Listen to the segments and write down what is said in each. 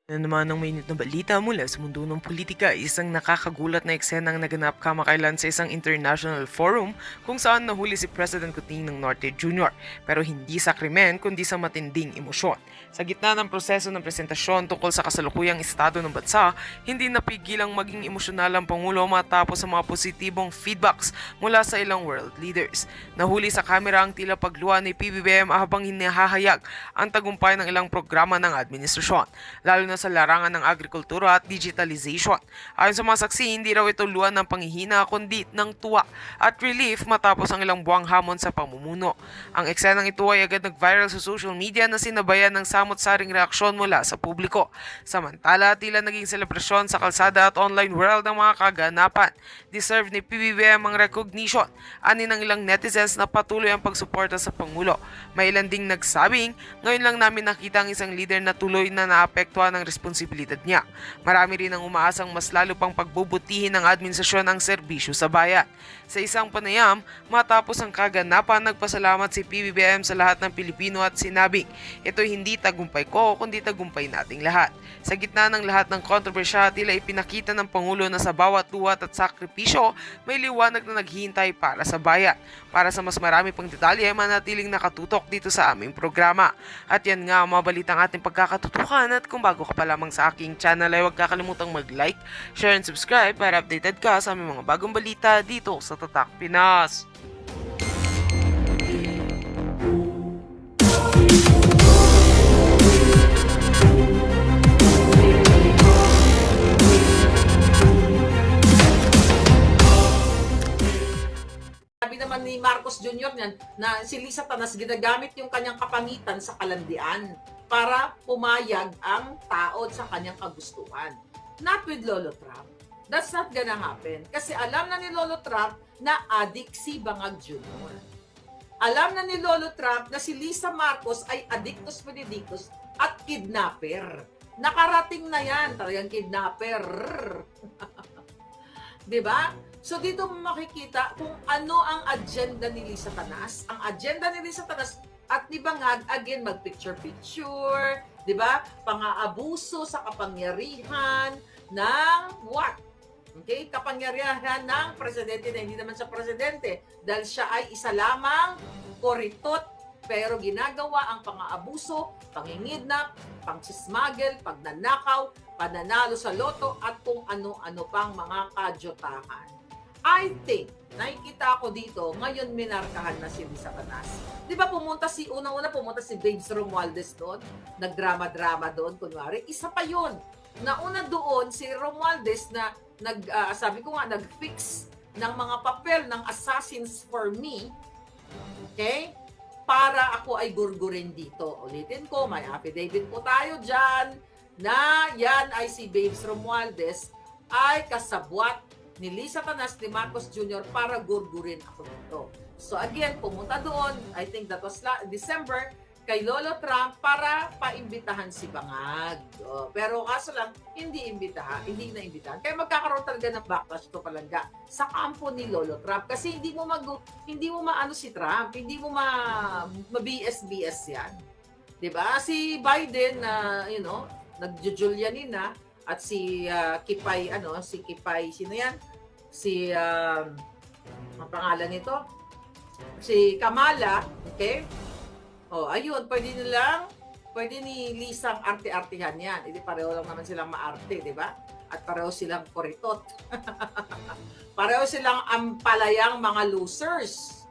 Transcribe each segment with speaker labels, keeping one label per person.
Speaker 1: Na naman ang mainit na balita mula sa mundo ng politika, isang nakakagulat na eksenang naganap kamakailan sa isang international forum kung saan nahuli si President Kuting ng Norte Jr. pero hindi sa krimen kundi sa matinding emosyon. Sa gitna ng proseso ng presentasyon tungkol sa kasalukuyang estado ng bansa, hindi napigilang maging emosyonal ang Pangulo matapos sa mga positibong feedbacks mula sa ilang world leaders. Nahuli sa kamera ang tila pagluha ni PBBM habang hinahayag ang tagumpay ng ilang programa ng administrasyon, lalo na sa larangan ng agrikultura at digitalization. Ayon sa mga saksi, hindi raw ito luwan ng panghihina kundi ng tuwa at relief matapos ang ilang buwang hamon sa pamumuno. Ang eksenang ito ay agad nag-viral sa social media na sinabayan ng samot-saring reaksyon mula sa publiko. Samantala, tila naging selebrasyon sa kalsada at online world ang mga kaganapan. Deserve ni PBBM ang recognition. Ani ng ilang netizens na patuloy ang pagsuporta sa Pangulo. May ilan ding nagsabing, ngayon lang namin nakita ang isang leader na tuloy na naapektuhan ng responsibilidad niya. Marami rin ang umaasang mas lalo pang pagbubutihin ng administrasyon ang serbisyo sa bayan. Sa isang panayam, matapos ang kaganapan, nagpasalamat si PBBM sa lahat ng Pilipino at sinabing, ito'y hindi tagumpay ko kundi tagumpay nating lahat. Sa gitna ng lahat ng kontrobersya, tila ipinakita ng Pangulo na sa bawat duwat at sakripisyo, may liwanag na naghihintay para sa bayan. Para sa mas marami pang detalye, manatiling nakatutok dito sa aming programa. At yan nga ang mga balitang ating pagkakatutukan, at kung bago ka pa lamang sa aking channel ay huwag kakalimutang mag-like, share and subscribe para updated ka sa aming mga bagong balita dito sa Tatak Pinas.
Speaker 2: Sabi naman ni Marcos Jr. niyan na si Lisa Tanas ginagamit yung kanyang kapangitan sa kalandian para pumayag ang tao sa kanyang kagustuhan. Not with Lolo Trump. That's not gonna happen. Kasi alam na ni Lolo Trump na adik si Bangag Jr. Alam na ni Lolo Trump na si Lisa Marcos ay addictus benedictus at kidnapper. Nakarating na yan, talagang kidnapper. Diba? So dito mo makikita kung ano ang agenda ni Lisa Tanas. Ang agenda ni Lisa Tanas at ni Bangag, again, mag-picture-picture, di ba? Pang-aabuso sa kapangyarihan ng what? Okay? Kapangyarihan ng presidente na hindi naman siya presidente dahil siya ay isa lamang koritot pero ginagawa ang pang-aabuso, pangingidnap, pang-sismagel, pagnanakaw, pananalo sa loto at kung ano-ano pang mga kadyotahan. I think, nakikita ko dito, ngayon minarkahan na si Lisa Tanas. Di ba pumunta unang-una pumunta si Babes Romualdez doon, nagdrama-drama doon, kunwari, isa pa yun. Nauna doon si Romualdez na, sabi ko nga, nag-fix ng mga papel ng assassins for me, okay? Para ako ay gurgurin dito. Ulitin ko, may affidavit po tayo dyan, na yan ay si Babes Romualdez ay kasabwat ni Lisa Tanas ni Marcos Jr. para gurgurin ako dito. So again, pumunta doon, I think that was December, kay Lolo Trump para paimbitahan si Bangag. Pero kaso lang, hindi naimbitahan. Kaya magkakaroon talaga ng backlash to palangga sa kampo ni Lolo Trump. Kasi hindi mo maano si Trump, hindi mo ma-BS-BS yan. Diba? Si Biden na, nagjujulianin na, at si Kipay, sino yan? Si, ang pangalan nito? Si Kamala, okay? Ayun, pwede ni Lisang arte-artehan yan. Hindi pareho lang naman silang maarte, di ba? At pareho silang koritot. Pareho silang ampalayang mga losers.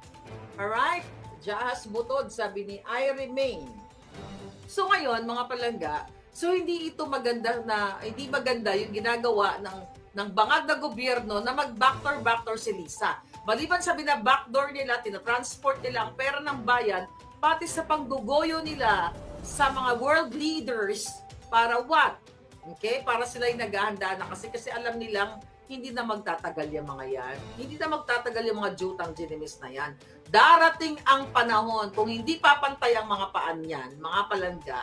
Speaker 2: Alright? Jahas butod, sabi ni I Remain. So ngayon, mga palangga, so hindi maganda yung ginagawa ng bangag na gobyerno na mag-backdoor si Lisa. Maliban sa bina-backdoor nila, tinatransport nila ang pera ng bayan, pati sa panggugoyo nila sa mga world leaders para what? Okay? Para sila yung naghahanda na kasi alam nilang hindi na magtatagal yung mga yan. Hindi na magtatagal yung mga jutang ginimis na yan. Darating ang panahon, kung hindi papantay ang mga paan yan, mga palangga,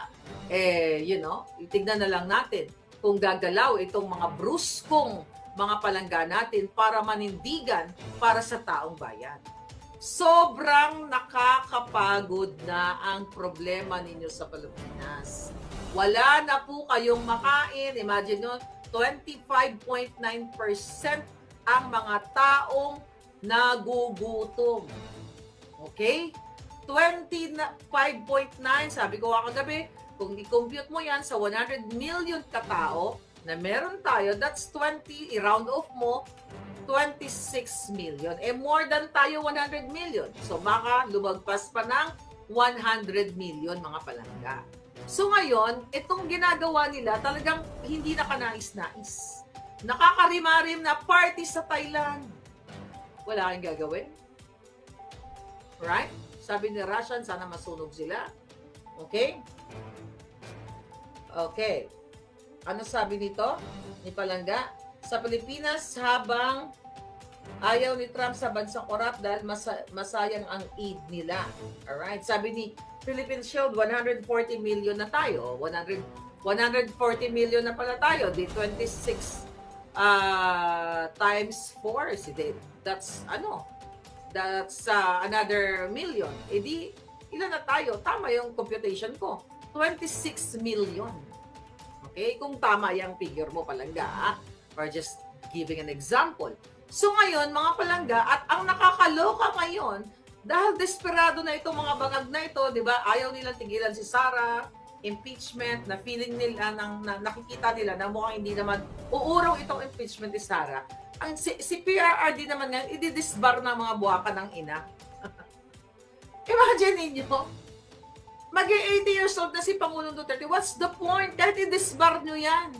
Speaker 2: itignan na lang natin kung gagalaw itong mga bruskong mga palangga natin para manindigan para sa taong bayan. Sobrang nakakapagod na ang problema ninyo sa Pilipinas. Wala na po kayong makain. Imagine nyo, 25.9% ang mga taong nagugutom. Okay? 25.9, sabi ko kagabi, kung i-compute mo yan sa 100 million katao na meron tayo, that's 20, i-round off mo, 26 million. More than tayo 100 million. So baka lumagpas pa ng 100 million mga palangga. So ngayon, itong ginagawa nila talagang hindi nakanais-nais. Nakakarimarim na party sa Thailand. Wala kang gagawin. Right? Sabi ni Russian, sana masunog sila. Okay? Okay. Ano sabi nito? Ni Palangga? Sa Pilipinas, habang ayaw ni Trump sa bansang korap dahil masayang ang aid nila. Alright? Sabi ni Philippine Shield, 140 million na tayo. 140 million na pala tayo. Di 26 times 4. That's another million. E di, ilan na tayo? Tama yung computation ko. 26 million. Okay? Kung tama yung figure mo, Palangga. Or just giving an example. So ngayon, mga palangga, at ang nakakaloka ngayon, dahil desperado na itong mga bangag na ito, di ba, ayaw nilang tigilan si Sara, impeachment, na feeling nila, na nakikita nila na mukhang hindi naman uurong itong impeachment ni Sara. Si PRRD naman ngayon, i-disbar ng mga buwaka ng ina. Imagine ninyo, mag-80 years old na si Pangulong Duterte. What's the point? Kahit i-disbar nyo yan.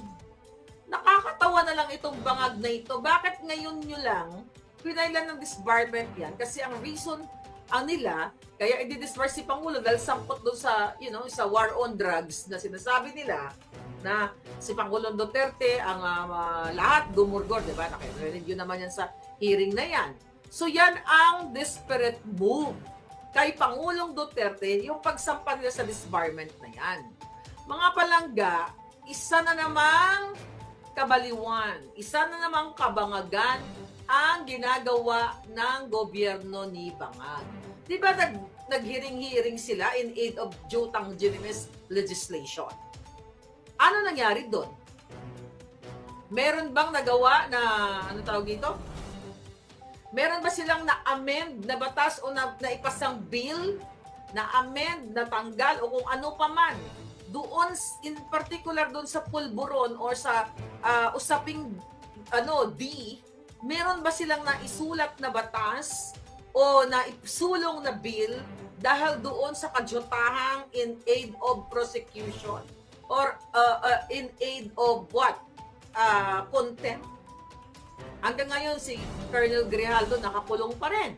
Speaker 2: Nakakatawa na lang itong bangag na ito. Bakit ngayon nyo lang pinailan ng disbarment yan? Kasi ang reason ang nila, kaya i-disbar si Pangulo dahil sangkot doon sa, sa war on drugs na sinasabi nila na si Pangulong Duterte ang lahat gumurgor, di ba? Nakireview naman yan sa hearing na yan. So yan ang desperate move kay Pangulong Duterte, yung pagsampa nila sa disbarment na yan. Mga palangga, isa na namang kabaliwan, isa na namang kabangagan ang ginagawa ng gobyerno ni Bangag. Di ba naghiring-hiring sila in aid of Jutang Ginimis legislation? Ano nangyari doon? Meron bang nagawa na, meron ba silang na-amend na batas o naipasang bill, na-amend, natanggal o kung ano pa man? Doon, in particular doon sa pulburon or sa usaping D, meron ba silang naisulat na batas o naisulong na bill dahil doon sa kadyotahang in aid of prosecution or in aid of what? Contempt. Hanggang ngayon, si Colonel Grijaldo nakakulong pa rin.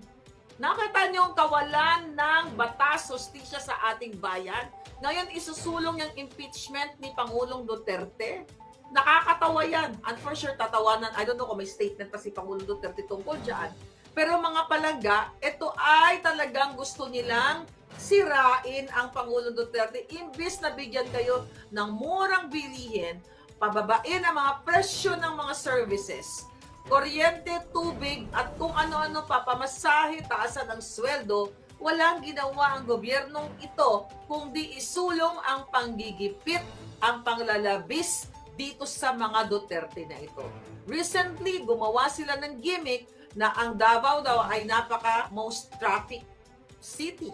Speaker 2: Nakita niyo ang kawalan ng batas, hustisya sa ating bayan. Ngayon, isusulong yung impeachment ni Pangulong Duterte. Nakakatawa yan. And for sure, tatawanan. I don't know kung may statement pa si Pangulong Duterte tungkol dyan. Pero mga palangga, ito ay talagang gusto nilang sirain ang Pangulong Duterte. Imbis na bigyan kayo ng murang bilihin, pababain ang mga presyo ng mga services, kuryente, tubig, at kung ano-ano pa, pamasahe, taasan ang sweldo, walang ginawa ang gobyernong ito kundi isulong ang panggigipit, ang panglalabis dito sa mga Duterte na ito. Recently, gumawa sila ng gimmick na ang Davao daw ay most traffic city.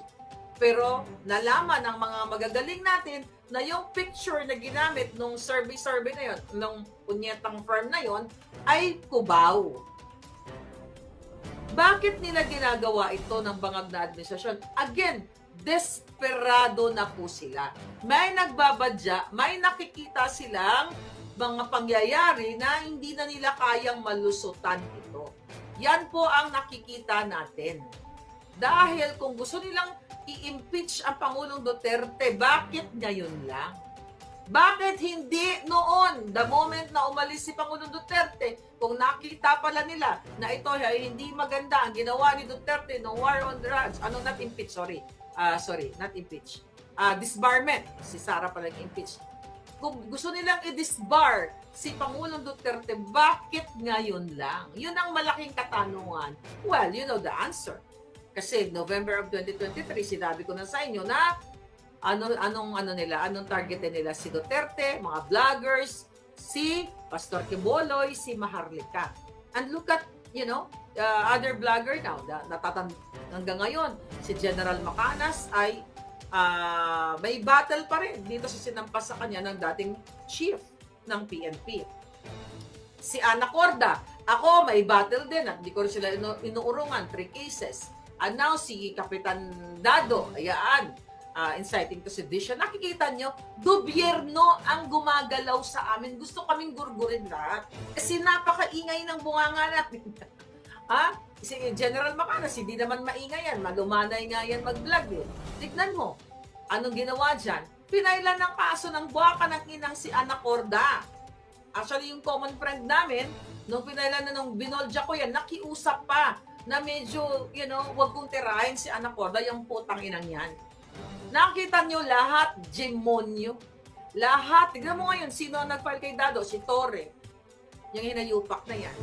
Speaker 2: Pero nalaman ng mga magagaling natin na yung picture na ginamit nung survey na yon, nung punyetang firm na yon, ay Cubao. Bakit nila ginagawa ito ng bangag na administrasyon? Again, desperado na po sila. May nagbabadya, may nakikita silang mga pangyayari na hindi na nila kayang malusutan ito. Yan po ang nakikita natin. Dahil kung gusto nilang i-impeach ang Pangulong Duterte, bakit ngayon lang? Bakit hindi noon, the moment na umalis si Pangulong Duterte, kung nakita pala nila na ito ay hindi maganda ang ginawa ni Duterte no war on drugs, not impeach, not impeach. Disbarment, si Sara pala impeach. Kung gusto nilang i-disbar si Pangulong Duterte, bakit ngayon lang? Yun ang malaking katanungan. Well, you know the answer. Kasi November of 2023, sinabi ko na sa inyo na Anong targetin nila? Si Duterte, mga vloggers, si Pastor Quiboloy, si Maharlika. And look at, other vlogger now, hanggang ngayon, si General Macanas ay may battle pa rin dito sa sinampas sa kanya ng dating chief ng PNP. Si Ana Corda, ako may battle din at hindi ko rin sila inuurungan, 3 cases. And now si Kapitan Dado, ayan, inciting to sedition. Nakikita nyo, gobyerno ang gumagalaw sa amin. Gusto kaming gurgurin lahat. Kasi napakaingay ng bunganga natin. Si General Macanas, hindi naman maingay yan. Malumanay nga yan mag-vlog eh. Tignan mo, anong ginawa dyan? Pinailan ng kaso ng buwaka ng inang si Ana Corda. Actually, yung common friend namin, nung pinailan na nung binolja ko yan, nakiusap pa na medyo, wag kong tirahin si Ana Corda, yung putang inang yan. Nakita nyo lahat, demonyo. Lahat. Tignan mo ngayon, sino ang nag-file kay Dado? Si Torre. Yung hinayupak na yan.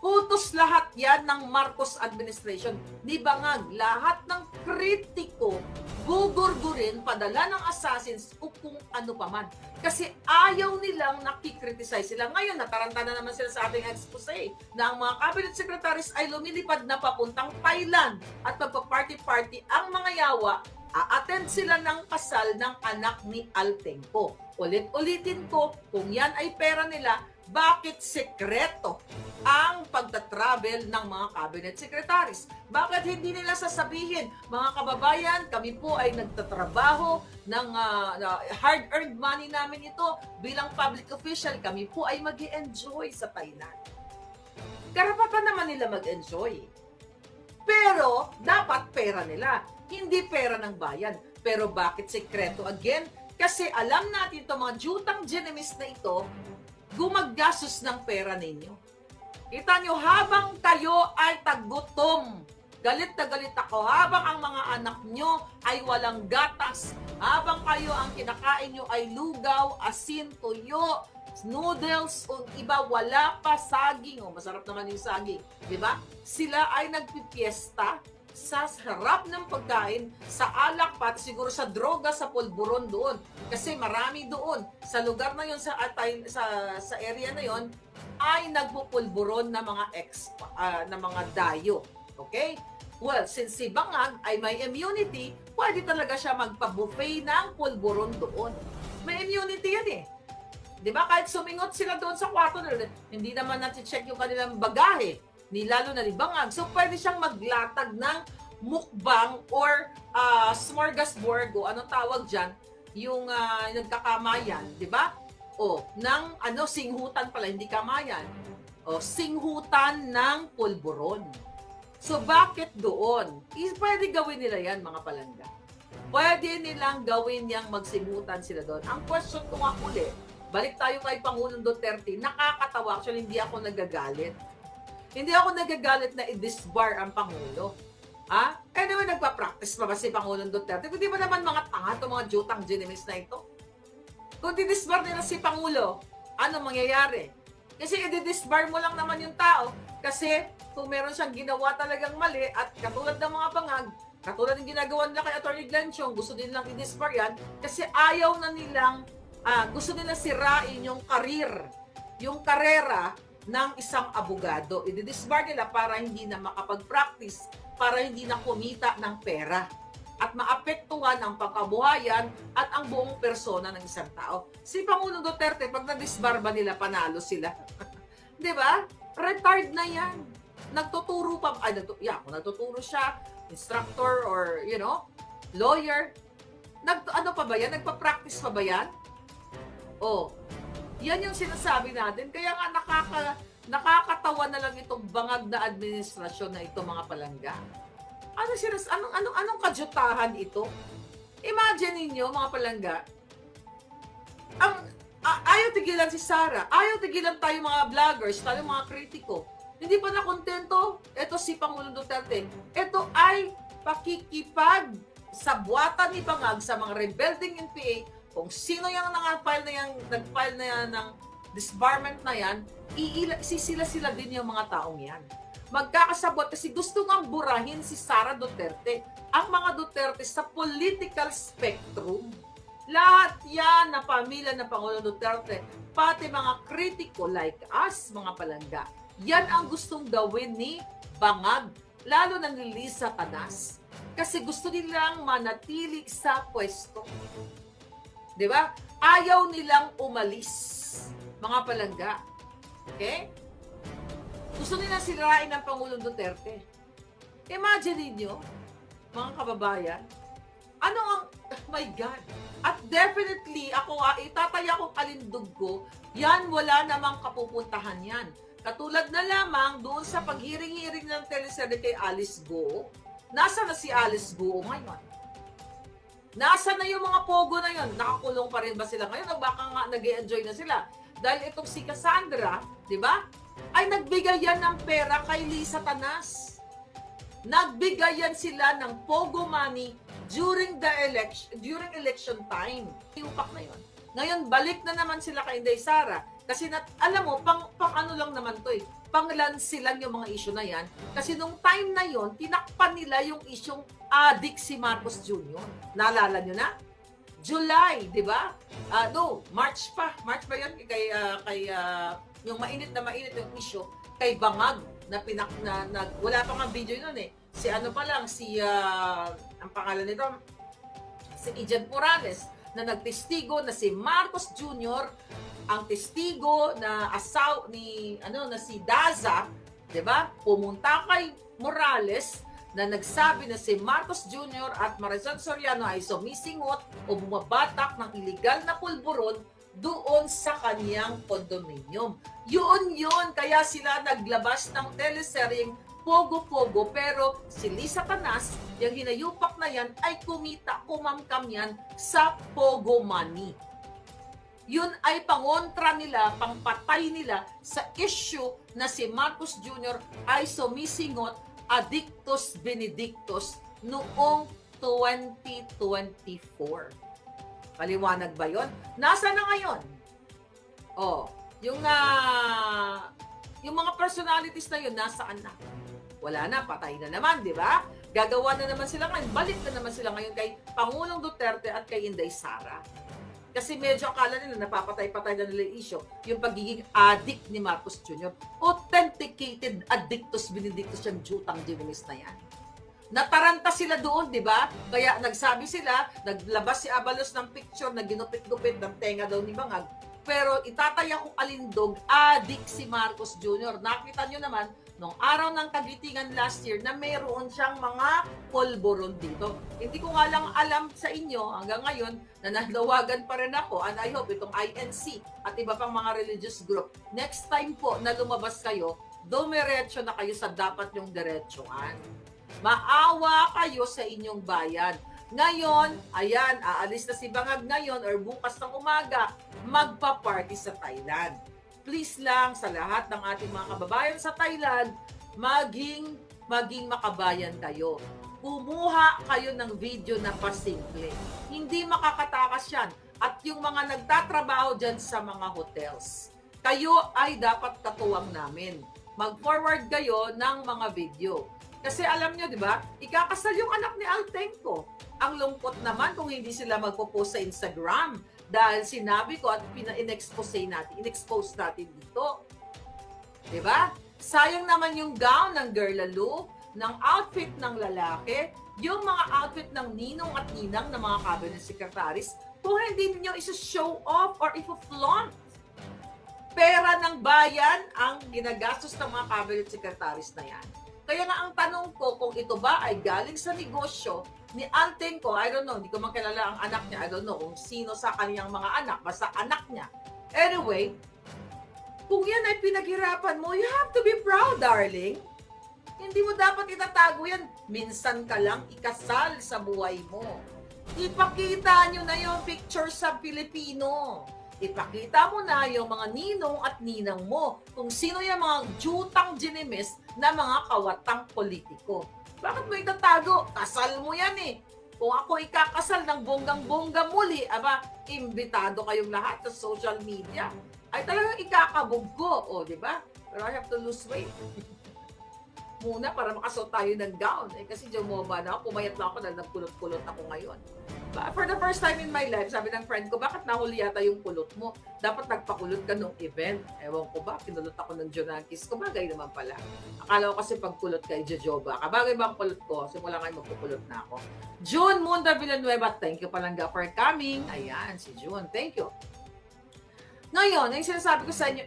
Speaker 2: Utos lahat yan ng Marcos administration. Di ba nga, lahat ng kritiko, gugurgurin, padala ng assassins o kung ano pa man. Kasi ayaw nilang nakikriticize sila. Ngayon, nataranta na naman sila sa ating expose na ang mga cabinet secretaries ay lumilipad na papuntang Thailand at magpa-party-party ang mga yawa. A-attend sila ng kasal ng anak ni Altenco. Ulit-ulitin ko, kung yan ay pera nila, bakit sekreto ang pagta-travel ng mga cabinet secretaries? Bakit hindi nila sasabihin, mga kababayan, kami po ay nagtatrabaho ng hard-earned money namin ito bilang public official, kami po ay mag-enjoy sa Thailand. Karapatan naman nila mag-enjoy. Pero, dapat pera nila, hindi pera ng bayan. Pero bakit sekreto? Again, kasi alam natin ito, mga jutang genemis na ito, gumagastos ng pera ninyo. Kita nyo, habang kayo ay tagutom, galit na galit ako, habang ang mga anak nyo ay walang gatas, habang kayo ang kinakain nyo ay lugaw, asin, tuyo, noodles, o iba wala pa saging, masarap naman yung saging, di ba? Sila ay nagpipiesta sa harap ng pagkain, sa alak, pati siguro sa droga, sa pulburon doon. Kasi marami doon. Sa lugar na yon, sa area na yon, ay nagpupulburon na mga na mga dayo. Okay? Well, since si Bangag ay may immunity, pwede talaga siya magpa-buffet ng pulburon doon. May immunity yan eh. Di ba? Kahit sumingot sila doon sa kwarto, hindi naman natin-check yung kanilang bagahe. Lalo na ni Bangag. So, pwede siyang maglatag ng mukbang or smorgasbord o anong tawag dyan, yung nagkakamayan, di ba? Singhutan pala, hindi kamayan. Singhutan ng pulburon. So, bakit doon? Pwede gawin nila yan, mga palangga. Pwede nilang gawin yang magsinghutan sila doon. Ang question ko nga uli, balik tayo kay Pangulong Duterte, nakakatawa. Actually, hindi ako nagagalit. Hindi ako nagagalit na i-disbar ang Pangulo. Anyway, nagpa-practice pa ba si Pangulong Duterte? Kung di ba naman mga tanga itong mga jutang genimis na ito? Kung di-disbar nila si Pangulo, ano mangyayari? Kasi i-disbar mo lang naman yung tao. Kasi kung meron siyang ginawa talagang mali at katulad ng mga Bangag, katulad ng ginagawa nila kay Atty. Glenn Chong, gusto din lang i-disbar yan kasi ayaw na nilang, gusto nila sirain yung karir, yung karera ng isang abogado. I-disbar nila para hindi na makapag-practice, para hindi na kumita ng pera at maapektuhan ang pangkabuhayan at ang buong persona ng isang tao. Si Pangulong Duterte, pag na-disbar ba nila, panalo sila. Di ba? Retired na yan. Nagtuturo pa, kung nagtuturo siya, instructor or, lawyer, ano pa ba yan? Nagpa-practice pa ba yan? Yan yung sinasabi natin. Kaya nga nakakatawa na lang itong bangag na administrasyon na ito, mga palangga. Anong kadyutahan ito? Imagine niyo, mga palangga, ayaw tigilan si Sara, ayaw tigilan tayo mga vloggers, tayo mga kritiko. Hindi pa na kontento, ito si Pangulong Duterte. Ito ay pakikipag sa buwatan ni Bangag sa mga rebelding NPA. Kung sino yung nag-file na yan ng disbarment na yan, sisila-sila din yung mga taong yan. Magkakasabot kasi gusto ngang burahin si Sara Duterte. Ang mga Duterte sa political spectrum, lahat yan na pamilya ng Pangulong Duterte, pati mga kritiko like us, mga palangga, yan ang gustong gawin ni Bangag, lalo na ni Lisa Canas. Kasi gusto nilang manatili sa pwesto. Di ba? Ayaw nilang umalis, mga palangga. Okay? Gusto nilang sirain ng Pangulong Duterte. Imagine niyo, mga kababayan, ano ang, oh my God. At definitely, ako, itataya kong alindog ko, yan, wala namang kapupuntahan yan. Katulad na lamang doon sa paghiring-hiring ng teleserye kay Alice Go. Nasa na si Alice Go ngayon? Nasa na yung mga pogo na yun? Nakakulong pa rin ba sila ngayon? O baka nga nag-e-enjoy na sila? Dahil itong si Cassandra, di ba? Ay nagbigay yan ng pera kay Lisa Canas. Nagbigayan sila ng pogo money during election time. Iupak na yun. Ngayon, balik na naman sila kay Inday Sara. Kasi alam mo, pang ano lang naman to eh. Panglansi lang yung mga issue na yan. Kasi nung time na yon, tinakpan nila yung isyong adik si Marcos Jr. Naalala nyo na? July, di ba? No, March pa. March pa yun kay yung mainit yung issue kay Bangag na wala pa nga video nun eh. Si ano pa lang, ang pangalan nito, si Agent Morales, na nagtestigo na si Marcos Jr. ang testigo na na si Daza, 'di ba? Pumunta kay Morales na nagsabi na si Marcos Jr. at Marizon Soriano ay sumisingot o bumabatak ng iligal na pulburon doon sa kanyang condominium. Yun, kaya sila naglabas ng teleseryeng Pogo-Pogo, pero si Lisa Canas, yung hinayupak na yan, ay kumamkam yan sa Pogo money. Yun ay pangontra nila, pangpatay nila sa issue na si Marcos Jr. ay sumisingot Adictus Benedictus noong 2024. Paliwanag ba yun? Nasa na ngayon? Yung mga personalities na yun, nasaan na? Wala na, patay na naman, di ba? Gagawa na naman sila ngayon, balik na naman sila ngayon kay Pangulong Duterte at kay Inday Sara. Kasi medyo akala nila napapatay-patay na nila yung issue, yung pagiging addict ni Marcos Jr. Authenticated Addictus Benedictus yung jutang Jimenez na yan. Nataranta sila doon, di ba? Kaya nagsabi sila, naglabas si Abalos ng picture na ginupit-gupit ng tenga daw ni Bangag. Pero itataya kong alindog, addict si Marcos Jr. Nakita nyo naman, nung araw ng Kagitingan last year na mayroon siyang mga polboron dito. Hindi ko nga lang alam sa inyo hanggang ngayon na nanawagan pa rin ako, and I hope itong INC at iba pang mga religious group, next time po na lumabas kayo, dumiretso na kayo sa dapat yung diretsuhan. Maawa kayo sa inyong bayan. Ngayon, ayan, aalis na si Bangag ngayon or bukas ng umaga, magpa-party sa Thailand. Please lang sa lahat ng ating mga kababayan sa Thailand, maging makabayan kayo. Kumuha kayo ng video na pasimple. Hindi makakatakas yan. At yung mga nagtatrabaho dyan sa mga hotels, kayo ay dapat katuwang namin. Mag-forward kayo ng mga video. Kasi alam nyo, di ba, ikakasal yung anak ni Altenco. Ang lungkot naman kung hindi sila magpo-post sa Instagram dahil sinabi ko at in-expose natin dito. Di ba? Sayang naman yung gown ng Girl Lalo, ng outfit ng lalaki, yung mga outfit ng ninong at ninang ng mga cabinet secretaries, kung hindi niyo isa-show off or ifo-flaunt. Pera ng bayan ang ginagastos ng mga cabinet secretaries na yan. Kaya nga ang tanong ko kung ito ba ay galing sa negosyo ni Altenco, I don't know, hindi ko makilala ang anak niya, I don't know kung sino sa kaniyang mga anak, basta anak niya. Anyway, kung yan ay pinaghirapan mo, you have to be proud, darling. Hindi mo dapat itatago yan. Minsan ka lang ikasal sa buhay mo. Ipakita nyo na yung picture sa Pilipino. Ipakita mo na yung mga ninong at ninang mo kung sino yung mga jutang ginimis na mga kawatang politiko. Bakit mo itatago? Kasal mo yan eh. Kung ako ikakasal ng bonggang-bongga muli, aba, imbitado kayong lahat sa social media. ay talagang ikakabog ko. O, di ba? Pero I have to lose weight. Muna para makasuot tayo ng gown. Eh, kasi jumoma na ako, pumayat na ako dahil nagkulot-kulot ako ngayon. But for the first time in my life, sabi ng friend ko, bakit nahuli yata yung kulot mo? Dapat nagpakulot ka nung event. Ewan ko ba, kinulot ako ng Junakis. Kumagay naman pala. Akala ko kasi pagkulot kay Jojoba. Kabagay ba ang kulot ko? Simula ngayon magpukulot na ako. June Munda Villanueva, thank you palangga for coming. Ayan, si June. Thank you. Ngayon, yung sinasabi ko sa inyo,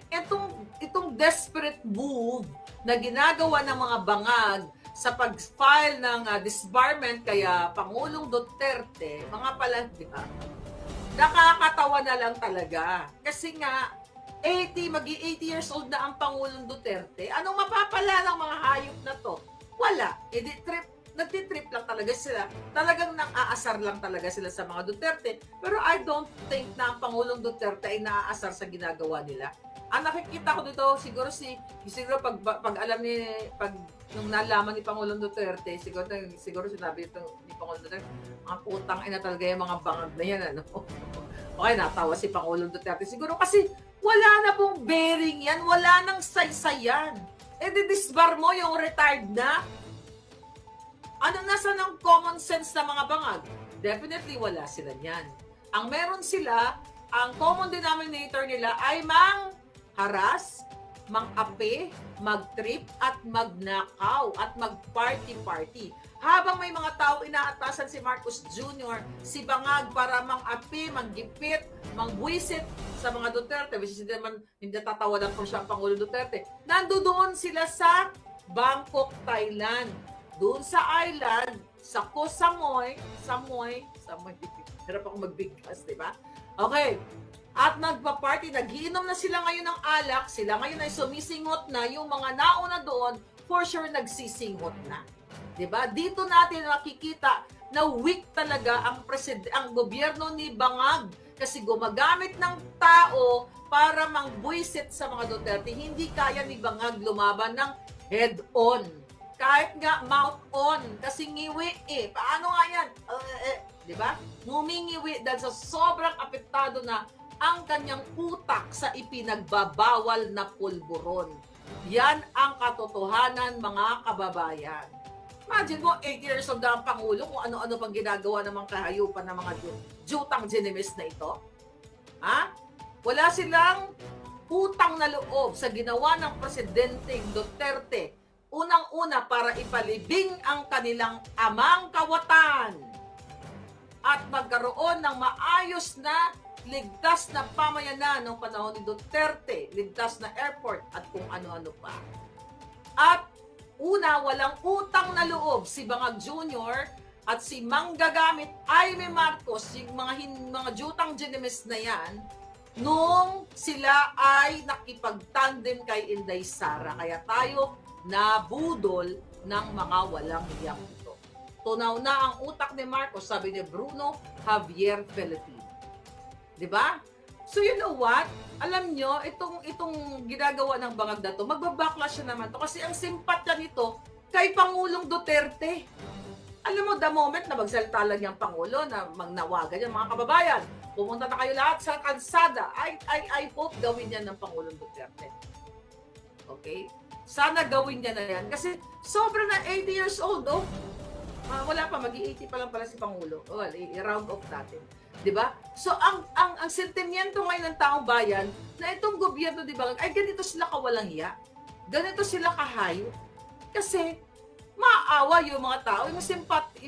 Speaker 2: itong desperate move na ginagawa ng mga bangag sa pag-file ng disbarment kaya Pangulong Duterte, mga palangga, nakakatawa na lang talaga. Kasi nga, magi-80 years old na ang Pangulong Duterte. Anong mapapala ng mga hayop na to? Wala. Nagtitrip lang talaga sila. Talagang nang-aasar lang talaga sila sa mga Duterte. Pero I don't think na ang Pangulong Duterte ay naaasar sa ginagawa nila. Ang nakikita ko dito, siguro pag alam nung nalaman ni Pangulong Duterte, siguro sinabi ito ni Pangulong Duterte, ang putang ina talaga yung mga bangag na yan, ano? Okay, natawa si Pangulong Duterte. Siguro kasi wala na pong bearing yan, wala nang saysayan. Di-disbar mo yung retired na. Ano nasa ng common sense na mga bangag? Definitely wala sila niyan. Ang meron sila, ang common denominator nila ay mang-haras, mang-ape, mag-trip, at magnakaw, at mag-party-party. Habang may mga tao inaatasan si Marcos Jr., si Bangag para mang-api, manggipit, mangbuisit sa mga Duterte, which is hindi tatawadan ko siya ang Pangulo Duterte, nandoon sila sa Bangkok, Thailand. Doon sa island, sa Koh Samui, hirap ako magbigkas, di ba? Okay. At nagpa-party, nagiinom na sila ngayon ng alak, sila ngayon ay sumisingot na, yung mga nauna doon, for sure nagsisingot na. Di ba? Dito natin makikita na weak talaga ang gobyerno ni Bangag kasi gumagamit ng tao para mangbuisit sa mga Duterte. Hindi kaya ni Bangag lumaban ng head-on. Kahit nga mouth-on, kasi ngiwi eh. Paano nga yan? Di ba? Ngumingiwi dahil sa sobrang apektado na ang kanyang utak sa ipinagbabawal na pulburon. Yan ang katotohanan, mga kababayan. Imagine mo, 8 years old na ang Pangulo, kung ano-ano pang ginagawa ng mga kahayupan ng mga jutang genimis na ito. Ha? Wala silang utang na loob sa ginawa ng Presidenteng Duterte. Unang-una para ipalibing ang kanilang amang kawatan at magkaroon ng maayos na ligtas na pamayanan noong panahon ni Duterte, ligtas na airport at kung ano-ano pa. At una, walang utang na loob si Bangag Jr. at si manggagamit Jaime Marcos, yung mga jutang genimis na yan, nung sila ay nakipagtandem kay Inday Sara. Kaya tayo nabudol ng mga walang hiyang ito. Tunaw na ang utak ni Marcos, sabi ni Bruno Javier Philippine. Diba? So you know what? Alam nyo, itong ginagawa ng Bangag na to, magbabacklash siya naman to kasi ang simpatya nito kay Pangulong Duterte. Alam mo, the moment na magsalita lang yung Pangulo na magnawagan yan, mga kababayan, pumunta na kayo lahat sa kalsada. I hope gawin yan ng Pangulong Duterte. Okay? Sana gawin niya na yan. Kasi sobra na 80 years old, oh. Wala pa, mag-80 pa lang pala si Pangulo. Well, i-round off natin. Diba? So, ang sentimiento ngayon ng taong bayan na itong gobyerno, diba, ay ganito sila kawalang hiya. Ganito sila kahayo. Kasi, maawa yung mga tao, yung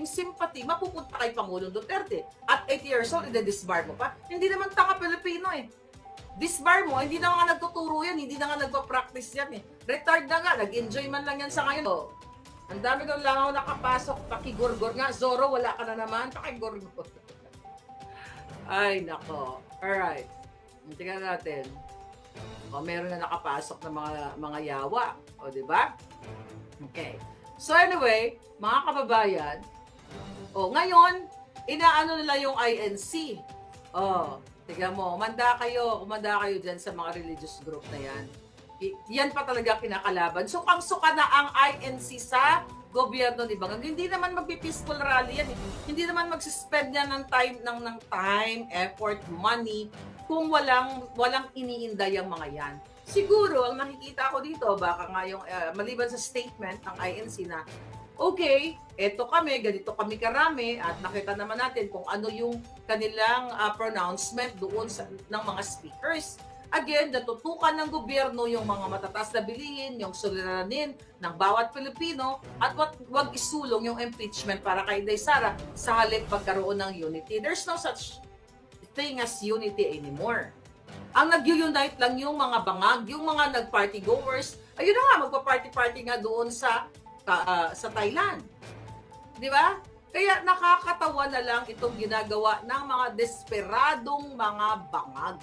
Speaker 2: sympathy, mapupunta kay Pangulong Duterte. At 80 years old, i-disbar mo pa. Hindi naman tanga Pilipino eh. Disbar mo, hindi na nga nagtuturo yan, hindi na nga nagpa-practice yan eh. Retired na nga, nag-enjoy man lang yan sa ngayon. Oh, ang dami ng langaw nakapasok, pakigorgor nga. Zoro, wala ka na naman, pakigorgor. Ay, nako. Alright. Tingnan natin. O, meron na nakapasok na mga yawa. O, di ba? Okay. So anyway, mga kababayan, ngayon, inaano nila yung INC. Tignan mo, umanda kayo dyan sa mga religious group na yan. Yan pa talaga kinakalaban. So, ang suka na ang INC sa gobyerno ni Bangag. Hindi naman magpi-peaceful rally yan. Hindi naman magsuspend yan ng time, effort, money kung walang iniinday ang mga yan. Siguro, ang nakikita ko dito, baka nga yung maliban sa statement ng INC na, okay, eto kami, ganito kami karami, at nakita naman natin kung ano yung kanilang pronouncement doon ng mga speakers. Again, natutukan ng gobyerno yung mga matataas na bilihin, yung suliranin ng bawat Pilipino, at wag isulong yung impeachment para kay Inday Sara sa halip pagkaroon ng unity. There's no such thing as unity anymore. Ang nag-unite lang yung mga bangag, yung mga nag-party goers. Ayun na nga, magpa-party-party nga doon sa Thailand. Di ba? Kaya nakakatawa na lang itong ginagawa ng mga desperadong mga bangag.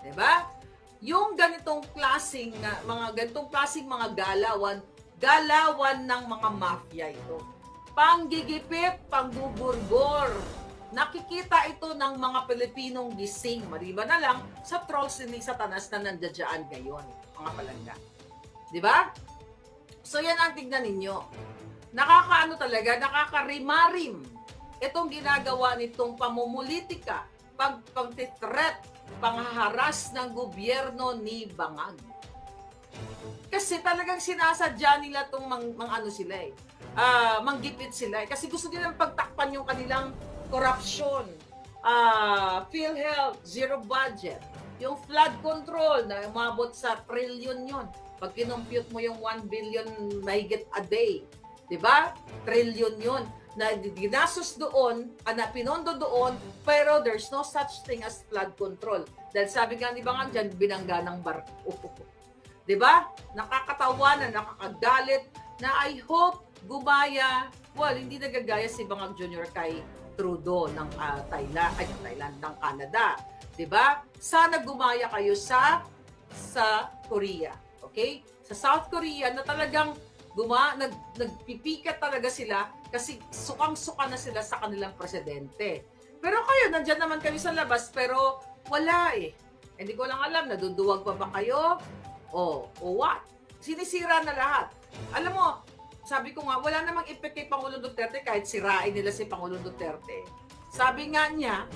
Speaker 2: Diba? Yung ganitong klaseng mga galawan ng mga mafia ito. Panggigipit, pangbuburbor. Nakikita ito ng mga Pilipinong gising. Maliban na lang sa trolls ni Satanas na nandiyan ngayon, mga palangga. Diba? So yan ang tignan ninyo. Nakakaano talaga, nakakarimarim itong ginagawa nitong pamumulitika, pag-threat, panghaharas ng gobyerno ni Bangag. Kasi talagang sinasadya nila itong manggipit sila. Kasi gusto nilang pagtakpan yung kanilang corruption, PhilHealth, zero budget, yung flood control na umabot sa trillion yun. Pag kinumpute mo yung 1 billion mahigit a day, di ba? Trillion yun na ginastos doon, na pinondo doon, pero there's no such thing as flood control. Dahil sabi nga ni Bangag dyan, binangga ng barko. Diba? Nakakatawa na, nakakagalit, na I hope gumaya, hindi nagagaya si Bangag Jr. kay Trudeau ng Thailand, ng Canada. Diba? Sana gumaya kayo sa Korea. Okay? Sa South Korea na talagang nagpipikat talaga sila kasi sukang-suka na sila sa kanilang presidente. Pero kayo, nandyan naman kayo sa labas, pero wala eh. Hindi ko lang alam, naduduwag pa ba kayo? O what? Sinisira na lahat. Alam mo, sabi ko nga, wala namang epek kay Pangulong Duterte kahit sirain nila si Pangulong Duterte. Sabi nga niya,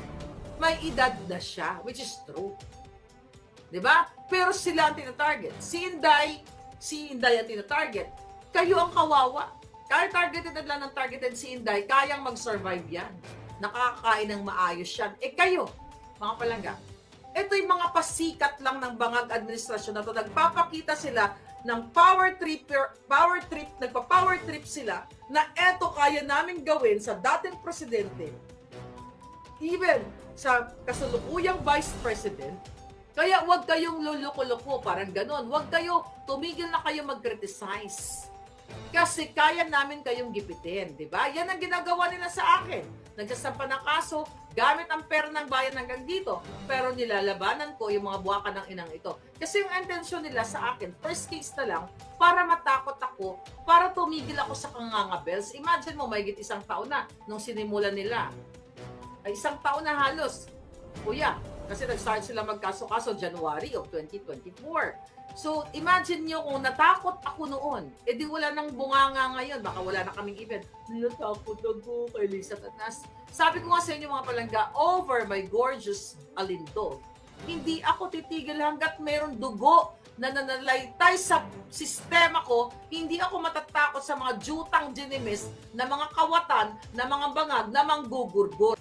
Speaker 2: may edad na siya, which is true. Diba? Pero sila ang tinatarget. Si Inday ang tinatarget. Kayo ang kawawa. Kahit targeted lang ng targeted si Inday, kayang mag-survive yan. Nakakakain ng maayos yan. Kayo, mga palangga, ito yung mga pasikat lang ng Bangag administrasyon na to. Nagpapakita sila ng power trip, nagpa-power trip sila na eto kaya namin gawin sa dating presidente. Even sa kasalukuyang vice president. Kaya wag kayong luluko-luko, parang ganon. Wag kayo, tumigil na kayo mag-criticize. Kasi kaya namin kayong gipitin, di ba? Yan ang ginagawa nila sa akin. Nagsasampa ng kaso, gamit ang pera ng bayan hanggang dito, pero nilalabanan ko yung mga buwakan ng inang ito. Kasi yung intensyon nila sa akin, first case na lang, para matakot ako, para tumigil ako sa kangangabels. Imagine mo, mahigit 1 taon na nung sinimulan nila. Ay, 1 taon na halos. Kuya, kasi nag-start sila magkaso-kaso January of 2024. So, imagine nyo kung natakot ako noon, di wala nang bunganga ngayon, baka wala na kaming event. Natakot ako kay Lisa Tanas. Sabi ko nga sa inyo mga palangga, over my gorgeous alindog, hindi ako titigil hanggat mayroong dugo na nananalaytay sa sistema ko, hindi ako matatakot sa mga jutang ginimis na mga kawatan, na mga bangag, na manggugurgur.